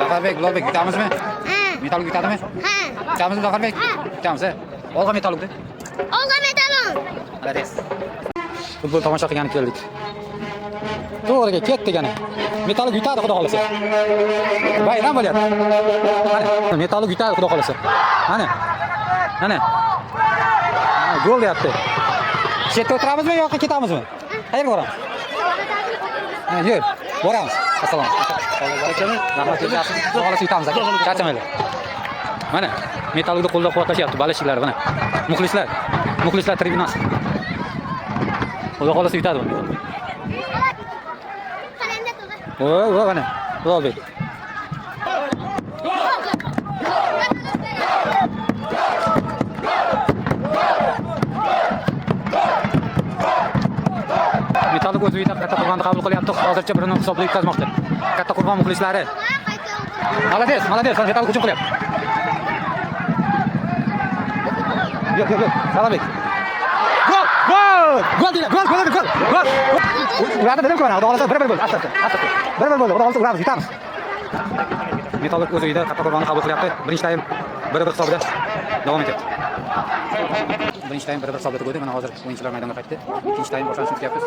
Zaferbek, Ulug'bek yutamizmi? Ha. Metallurg yutadimi? Ha. Yutamizmi Zaferbek? Ha. Yutamiz. Olg'a Metallurgni. Olg'a Metallurg. Malades. Futbol tomosha qilgani keldik. To'g'riga ketdik ana. Metallurg yutadi xudo xolasa. Bayram bo'lyapti. Mana Metallurg yutadi xudo xolasa. Mana. Mana. Gol deyapti. Chetda o'tiramizmi yoki ketamizmi? Qayerga boramiz? Ha, yur. Boramiz. Assalomu alaykum. Rahmat sizlarga. Xudo xolasa yutamiz aka. Charchamanglar. Mana Metallurgni qo'llab-quvvatlashyapti bolelshiklari mana. Muxlislar tribunasi. Xudo xolasa yutadi buni. Voy, mana. Ulug'bek. Metallurg o'z uyida katta qurg'onni qabul qilyapti. Hozircha 1-0 hisobda yutqazmoqda. Katta qurg'on muxlislari. Malades. Metallurg hujum qilyapti. Yo'q. Salobek. Gol deydi. Gol. Ularni dedim ko'radi. Xudo xolasa 1-1 bo'ldi. Asta. 1-1 bo'ldi. Xudo xolasa uramiz, yutamiz. Metallurg o'z uyida katta qurg'onni qabul qilyapti. Birinchi taym 1-1 hisobida davom etyapti. Birinchi taym 1-1 hisobda tugadı. Mana hozir o'yinchilar maydonga qaytdi. Ikkinchi taym boshlanishini kutyapmiz.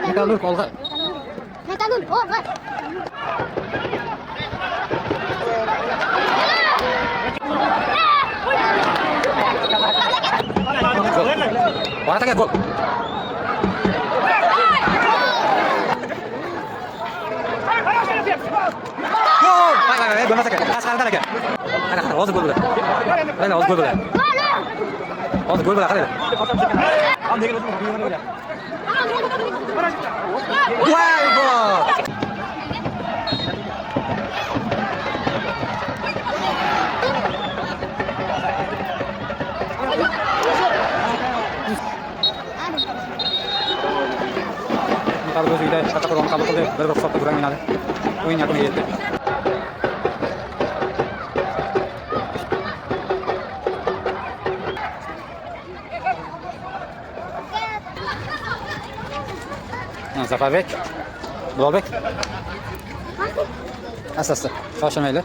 Metallurg olg'a. Metallurg olg'a. Orataga gol. Gol! Bay, bo'lmas aka. Qashqardan aka. Qara, hozir gol bo'ladi. Mana hozir gol bo'ladi. Hozir gol bo'ladi, qarang. Voy, gol! Metallurg o'z uyida katta qurg'onni qabul qildi. 1-1 hisobda durang o'ynadi. O'yin yakuniga yetdi. Zaferbek. Ulug'bek. Asta. Shoshilmaydi.